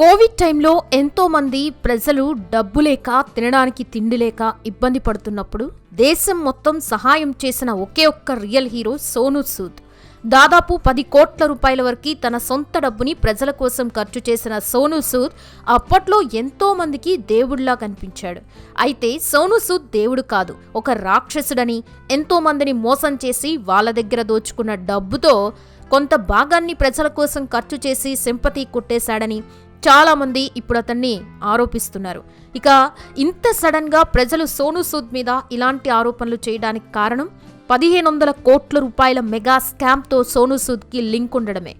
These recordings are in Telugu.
కోవిడ్ టైంలో ఎంతో మంది ప్రజలు డబ్బు లేక తినడానికి తిండి లేక ఇబ్బంది పడుతున్నప్పుడు దేశం మొత్తం సహాయం చేసిన ఒకే ఒక్క రియల్ హీరో సోనూ సూద్. దాదాపు 10 కోట్ల రూపాయల వరకు తన సొంత డబ్బుని ప్రజల కోసం ఖర్చు చేసిన సోనూ సూద్ అప్పట్లో ఎంతో మందికి దేవుడిలా కనిపించాడు. అయితే సోనూ సూద్ దేవుడు కాదు, ఒక రాక్షసుడని, ఎంతో మందిని మోసం చేసి వాళ్ళ దగ్గర దోచుకున్న డబ్బుతో కొంత భాగాన్ని ప్రజల కోసం ఖర్చు చేసి సింపతి కొట్టేశాడని చాలా మంది ఇప్పుడు అతన్ని ఆరోపిస్తున్నారు. ఇక ఇంత సడన్ గా ప్రజలు సోనూ సూద్ మీద ఇలాంటి ఆరోపణలు చేయడానికి కారణం 1500 కోట్ల రూపాయల మెగా స్కామ్ తో సోనూ సూద్ కి లింక్ ఉండడమే.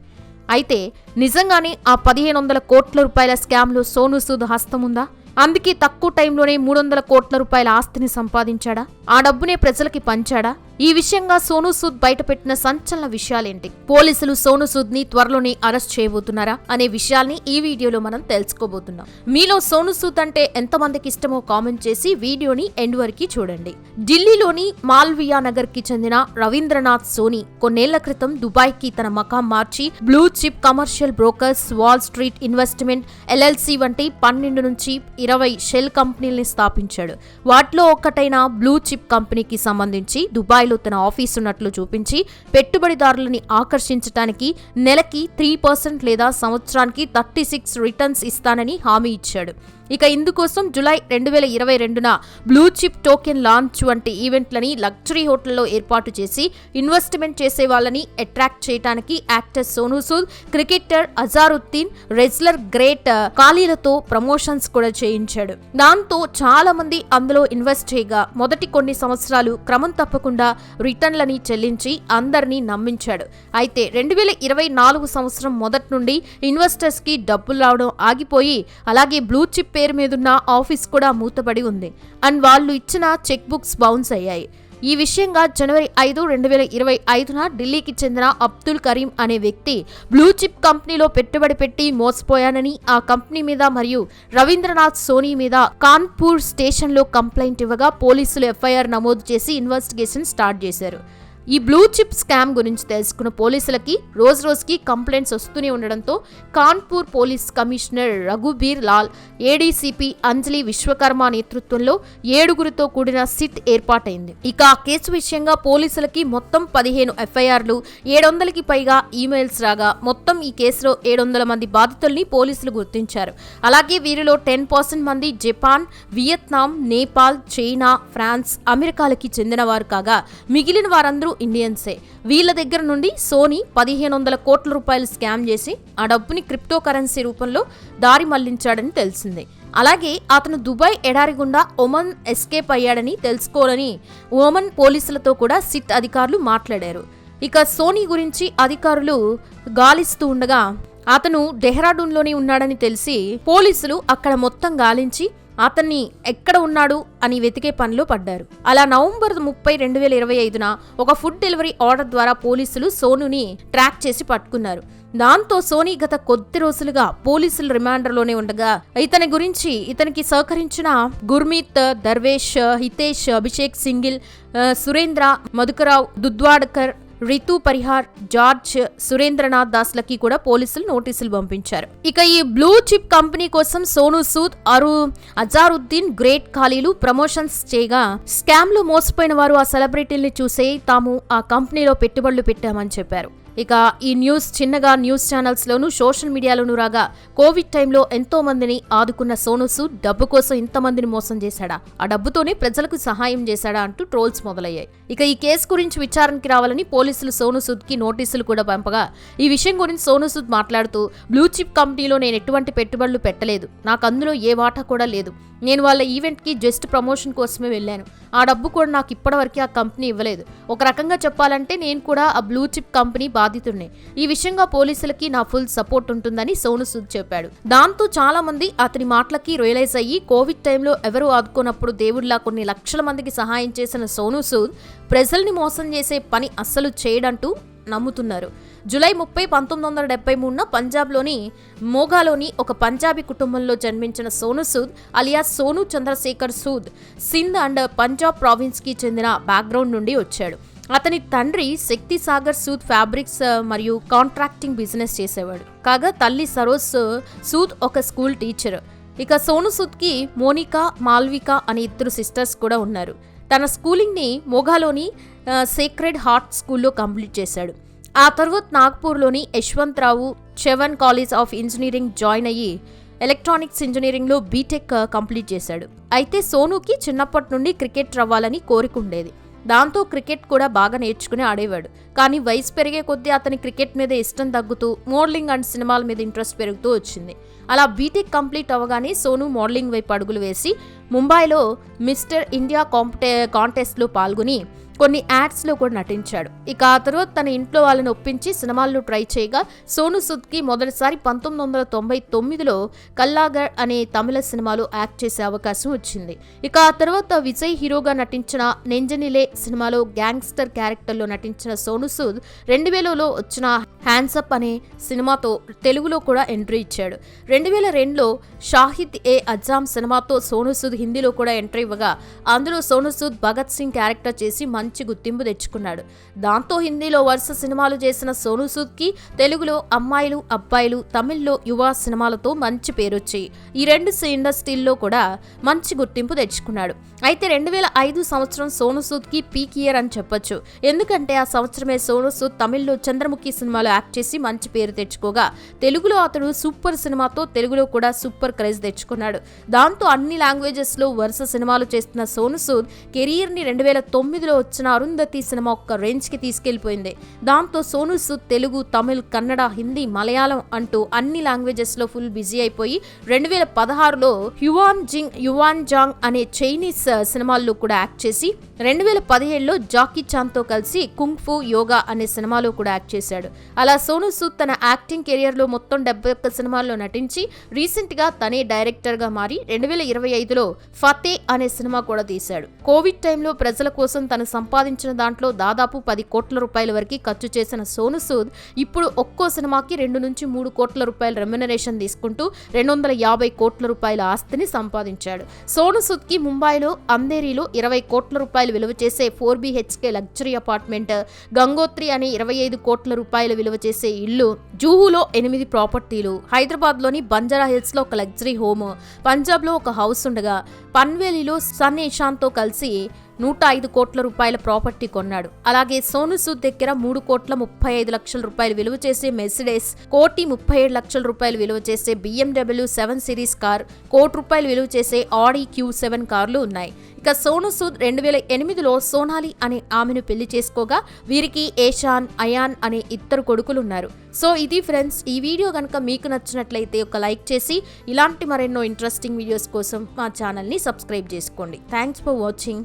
అయితే నిజంగానే ఆ 1500 కోట్ల రూపాయల స్కామ్ లో సోనూ సూద్ హస్తం ఉందా? అందుకే తక్కువ టైంలోనే 300 కోట్ల రూపాయల ఆస్తిని సంపాదించాడా? ఆ డబ్బునే ప్రజలకి పంచాడా? ఈ విషయంగా సోనూ సూద్ బయటపెట్టిన సంచలన విషయాలేంటి? పోలీసులు సోనూ సూద్ ని త్వరలోనే అరెస్ట్ చేయబోతున్నారా అనే విషయాల్ని ఈ వీడియోలో మనం తెలుసుకోబోతున్నాం. మీలో సోనూ సూద్ అంటే ఎంతమందికి ఇష్టమో కామెంట్ చేసి వీడియోని ఎండ్ వరకు చూడండి. ఢిల్లీలోని మాల్వియా నగర్ కి చెందిన రవీంద్రనాథ్ సోనీ కొన్నేళ్ల క్రితం దుబాయ్ కి తన మకాం మార్చి blue chip commercial brokers, Wall Street investment LLC వంటి 12 నుంచి 20 షెల్ కంపెనీల్ని స్థాపించాడు. వాటిలో ఒక్కటైన బ్లూ చిప్ కంపెనీకి సంబంధించి దుబాయ్లో తన ఆఫీస్ ఉన్నట్లు చూపించి పెట్టుబడిదారులని ఆకర్షించడానికి నెలకి 3% లేదా సంవత్సరానికి 36 రిటర్న్స్ ఇస్తానని హామీ ఇచ్చాడు. ఇక ఇందుకోసం జులై 2022న బ్లూ చిప్ టోకెన్ లాంచ్ వంటి ఈవెంట్లని లగ్జరీ హోటల్లో ఏర్పాటు చేసి ఇన్వెస్ట్మెంట్ చేసే వాళ్ళని అట్రాక్ట్ చేయడానికి actor Sonu Sood, cricketer Azharuddin, wrestler great ఖాళీలతో ప్రమోషన్స్ కూడా చేయించాడు. దాంతో చాలా మంది అందులో ఇన్వెస్ట్ చేయగా మొదటి కొన్ని సంవత్సరాలు క్రమం తప్పకుండా రిటర్న్లని చెల్లించి అందరినీ నమ్మించాడు. అయితే 2024 సంవత్సరం మొదటి నుండి ఇన్వెస్టర్స్ కి డబ్బులు రావడం ఆగిపోయి, అలాగే బ్లూ చిప్ పేరు మీదున్న ఆఫీస్ కూడా మూతపడి ఉంది. అండ్ వాళ్ళు ఇచ్చిన చెక్ బుక్స్ బౌన్స్ అయ్యాయి. ఈ విషయంగా జనవరి 5, 2025న ఢిల్లీకి చెందిన అబ్దుల్ కరీం అనే వ్యక్తి బ్లూ చిప్ కంపెనీలో పెట్టుబడి పెట్టి మోసపోయానని ఆ కంపెనీ మీద మరియు రవీంద్రనాథ్ సోనీ మీద కాన్పూర్ స్టేషన్లో కంప్లైంట్ ఇవ్వగా పోలీసులు ఎఫ్ఐఆర్ నమోదు చేసి ఇన్వెస్టిగేషన్ స్టార్ట్ చేశారు. ఈ బ్లూ చిప్ స్కామ్ గురించి తెలుసుకున్న పోలీసులకి రోజుకి కంప్లైంట్స్ వస్తూనే ఉండడంతో Kanpur police commissioner Raghubir Lal, ADCP Anjali Vishwakarma నేతృత్వంలో 7గురితో కూడిన సిట్ ఏర్పాటైంది. ఇక ఆ కేసు విషయంగా పోలీసులకి మొత్తం 15 ఎఫ్ఐఆర్లు, 700కి పైగా ఈమెయిల్స్ రాగా మొత్తం ఈ కేసులో 700 మంది బాధితుల్ని పోలీసులు గుర్తించారు. అలాగే వీరిలో 10% మంది Japan, Vietnam, Nepal, China, France, అమెరికాలకి చెందినవారు కాగా మిగిలిన వారందరూ ఇండియన్సే. వీళ్ళ దగ్గర నుండి సోనీ 1500 కోట్ల రూపాయలు స్కామ్ చేసి ఆ డబ్బుని క్రిప్టో కరెన్సీ రూపంలో దారి మళ్లించాడని తెలిసింది. అలాగే అతను దుబాయ్ ఎడారి గుండా ఒమన్ ఎస్కేప్ అయ్యాడని తెలుసుకోవాలని ఒమన్ పోలీసులతో కూడా సిట్ అధికారులు మాట్లాడారు. ఇక సోనీ గురించి అధికారులు గాలిస్తూ ఉండగా అతను డెహ్రాడూన్లోనే ఉన్నాడని తెలిసి పోలీసులు అక్కడ మొత్తం గాలించి అతన్ని ఎక్కడ ఉన్నాడు అని వెతికే పనిలో పడ్డారు. అలా నవంబర్ 30, 2025న ఒక ఫుడ్ డెలివరీ ఆర్డర్ ద్వారా పోలీసులు సోనూని ట్రాక్ చేసి పట్టుకున్నారు. దాంతో సోనీ గత కొద్ది రోజులుగా పోలీసులు రిమాండర్లోనే ఉండగా ఇతనికి సహకరించిన గుర్మీత్, దర్వేష్, హితేష్, అభిషేక్ సింగిల్, సురేంద్ర, మధుకరావు, దుద్వాడ్కర్, రితు పరిహార్, జార్జ్, సురేంద్రనాథ్ దాస్లకి కూడా పోలీసులు నోటీసులు పంపించారు. ఇక ఈ బ్లూ చిప్ కంపెనీ కోసం సోనూ సూద్, అజారుద్దీన్, గ్రేట్ ఖాళీలు ప్రమోషన్స్ చేయగా స్కామ్ లో మోసపోయిన వారు ఆ సెలబ్రిటీల్ని చూసే తాము ఆ కంపెనీలో పెట్టుబడులు పెట్టామని చెప్పారు. ఇక ఈ న్యూస్ చిన్నగా న్యూస్ ఛానల్స్ లోను, సోషల్ మీడియాలోనూ రాగా కోవిడ్ టైంలో ఎంతో మందిని ఆదుకున్న సోనూ సూద్ డబ్బు కోసం ఇంతమందిని మోసం చేశాడా? ఆ డబ్బుతోనే ప్రజలకు సహాయం చేశాడా అంటూ ట్రోల్స్ మొదలయ్యాయి. ఇక ఈ కేసు గురించి విచారణకి రావాలని పోలీసులు సోనూ సూద్ కి నోటీసులు కూడా పంపగా ఈ విషయం గురించి సోనూ సూద్ మాట్లాడుతూ, బ్లూ చిప్ కంపెనీలో నేను ఎటువంటి పెట్టుబడులు పెట్టలేదు, నాకు అందులో ఏ వాటా కూడా లేదు, నేను వాళ్ళ ఈవెంట్కి జస్ట్ ప్రమోషన్ కోసమే వెళ్ళాను, ఆ డబ్బు కూడా నాకు ఇప్పటివరకు ఆ కంపెనీ ఇవ్వలేదు. ఒక రకంగా చెప్పాలంటే నేను కూడా ఆ బ్లూ చిప్ కంపెనీ బాధితుడినే. ఈ విషయంగా పోలీసులకి నా ఫుల్ సపోర్ట్ ఉంటుందని సోనూ సూద్ చెప్పాడు. దాంతో చాలా మంది అతని మాటలకి రియలైజ్ అయ్యి కోవిడ్ టైంలో ఎవరు ఆదుకోనప్పుడు దేవుళ్లా కొన్ని లక్షల మందికి సహాయం చేసిన సోనూ సూద్ ప్రజల్ని మోసం చేసే పని అస్సలు చేయడంటూ నమ్ముతున్నారు. జూలై 30, 1973న పంజాబ్లోని మోగాలోని ఒక పంజాబీ కుటుంబంలో జన్మించిన Sonu Sood alias Sonu Chandrashekhar Sood Sindh and Punjab province కి చెందిన బ్యాక్గ్రౌండ్ నుండి వచ్చాడు. అతని తండ్రి శక్తి సాగర్ సూద్ ఫ్యాబ్రిక్స్ మరియు కాంట్రాక్టింగ్ బిజినెస్ చేసేవాడు. కాగా తల్లి సరోజ్ సూద్ ఒక స్కూల్ టీచర్. ఇక సోను సూద్కి మోనికా, మాల్విక అనే ఇద్దరు సిస్టర్స్ కూడా ఉన్నారు. తన స్కూలింగ్ని మోగాలోని సేక్రెడ్ హార్ట్ స్కూల్లో కంప్లీట్ చేశాడు. ఆ తర్వాత నాగ్పూర్లోని Yashwantrao Chavan college of engineering join అయ్యి ఎలక్ట్రానిక్స్ ఇంజనీరింగ్లో బీటెక్ కంప్లీట్ చేశాడు. అయితే సోనుకి చిన్నప్పటి నుండి క్రికెట్ అవ్వాలని కోరిక ఉండేది. దాంతో క్రికెట్ కూడా బాగా నేర్చుకుని ఆడేవాడు. కానీ వయసు పెరిగే కొద్దీ అతని క్రికెట్ మీద ఇష్టం తగ్గుతూ మోడలింగ్ అండ్ సినిమాల మీద ఇంట్రెస్ట్ పెరుగుతూ వచ్చింది. అలా బీటెక్ కంప్లీట్ అవ్వగానే సోను మోడలింగ్ వైపు అడుగులు వేసి ముంబైలో మిస్టర్ ఇండియా కాంటెస్ట్లో పాల్గొని కొన్ని యాడ్స్లో కూడా నటించాడు. ఇక ఆ తర్వాత తన ఇంట్లో వాళ్ళని ఒప్పించి సినిమాల్లో ట్రై చేయగా సోను సూద్కి మొదటిసారి 1999లో కల్లాగర్ అనే తమిళ సినిమాలో యాక్ట్ చేసే అవకాశం వచ్చింది. ఇక ఆ తర్వాత విజయ్ హీరోగా నటించిన నెంజనిలే సినిమాలో గ్యాంగ్స్టర్ క్యారెక్టర్లో నటించిన సోను సూద్ 2000లో వచ్చిన హ్యాండ్సప్ అనే సినిమాతో తెలుగులో కూడా ఎంట్రీ ఇచ్చాడు. 2002లో షాహిద్ ఏ అజామ్ సినిమాతో సోను సూద్ హిందీలో కూడా ఎంట్రీ ఇవ్వగా అందులో సోను సూద్ భగత్ సింగ్ క్యారెక్టర్ చేసి మంచి గుర్తింపు తెచ్చుకున్నాడు. దాంతో హిందీలో వరుస సినిమాలు చేసిన సోను సూద్కి తెలుగులో అమ్మాయిలు అబ్బాయిలు, తమిళ్లో యువ సినిమాలతో మంచి పేరొచ్చాయి. ఈ రెండు ఇండస్ట్రీల్లో కూడా మంచి గుర్తింపు తెచ్చుకున్నాడు. అయితే 2005 సంవత్సరం సోను సూద్కి పీక్ ఇయర్ అని చెప్పొచ్చు. ఎందుకంటే ఆ సంవత్సరమే సోను సూద్ తమిళ్లో చంద్రముఖి సినిమాలో యాక్ట్ చేసి మంచి పేరు తెచ్చుకోగా తెలుగులో అతడు సూపర్ సినిమాతో తెలుగులో కూడా సూపర్ క్రేజ్ తెచ్చుకున్నాడు. దాంతో అన్ని లాంగ్వేజెస్లో వరుస సినిమాలు చేస్తున్న సోను సూద్ కెరీర్ని 2009లో వచ్చిన అరుంధతి సినిమా ఒక్క రేంజ్కి తీసుకెళ్లిపోయింది. దాంతో సోను సూద్ తెలుగు, తమిళ్, కన్నడ, హిందీ, మలయాళం అంటూ అన్ని లాంగ్వేజెస్లో ఫుల్ బిజీ అయిపోయి 2016లో యువాన్ జాంగ్ అనే చైనీస్ సినిమాల్లో కూడా యాక్ట్ చేసి 2017లో జాకీ చాన్తో కలిసి కుంగ్ ఫు యోగా అనే సినిమాలో కూడా యాక్ట్ చేశాడు. అలా సోను సూద్ తన యాక్టింగ్ కెరియర్లో మొత్తం 71 సినిమాల్లో నటించి రీసెంట్గా తనే డైరెక్టర్గా మారి 2025లో ఫతే అనే సినిమా కూడా తీశాడు. కోవిడ్ టైంలో ప్రజల కోసం తను సంపాదించిన దాంట్లో దాదాపు 10 కోట్ల రూపాయల వరకు ఖర్చు చేసిన సోను సూద్ ఇప్పుడు ఒక్కో సినిమాకి 2 నుంచి 3 కోట్ల రూపాయల రెమ్యునరేషన్ తీసుకుంటూ 250 కోట్ల రూపాయల ఆస్తిని సంపాదించాడు. సోను సూద్కి ముంబైలో అంధేరిలో 20 కోట్ల రూపాయలు విలువ చేసే 4BHK లగ్జరీ అపార్ట్మెంట్, గంగోత్రి అనే 25 కోట్ల రూపాయల విలువ చేసే ఇల్లు, జూహులో 8 ప్రాపర్టీలు, హైదరాబాద్లోని బంజారా హిల్స్లో ఒక లగ్జరీ హోమ్, పంజాబ్లో ఒక హౌస్ ఉండగా పన్వేలిలో సన్ ఇషాన్తో కలిసి 105 కోట్ల రూపాయల ప్రాపర్టీ కొన్నాడు. అలాగే సోను సూద్ దగ్గర 3,35,00,000 రూపాయలు విలువ చేసే మెర్సిడెస్, 1,37,00,000 రూపాయలు విలువ చేసే BMW 7 సిరీస్ కార్, 1 కోటి రూపాయలు విలువ చేసే ఆడి Q7 కార్లు ఉన్నాయి. ఇక సోను సూద్ 2008లో సోనాలి అనే ఆమెను పెళ్లి చేసుకోగా వీరికి ఏషాన్, అయాన్ అనే 2 కొడుకులున్నారు. సో ఇది ఫ్రెండ్స్, ఈ వీడియో కనుక మీకు నచ్చినట్లయితే ఒక లైక్ చేసి ఇలాంటి మరెన్నో ఇంట్రెస్టింగ్ వీడియోస్ కోసం మా ఛానల్ని సబ్స్క్రైబ్ చేసుకోండి. Thanks for watching.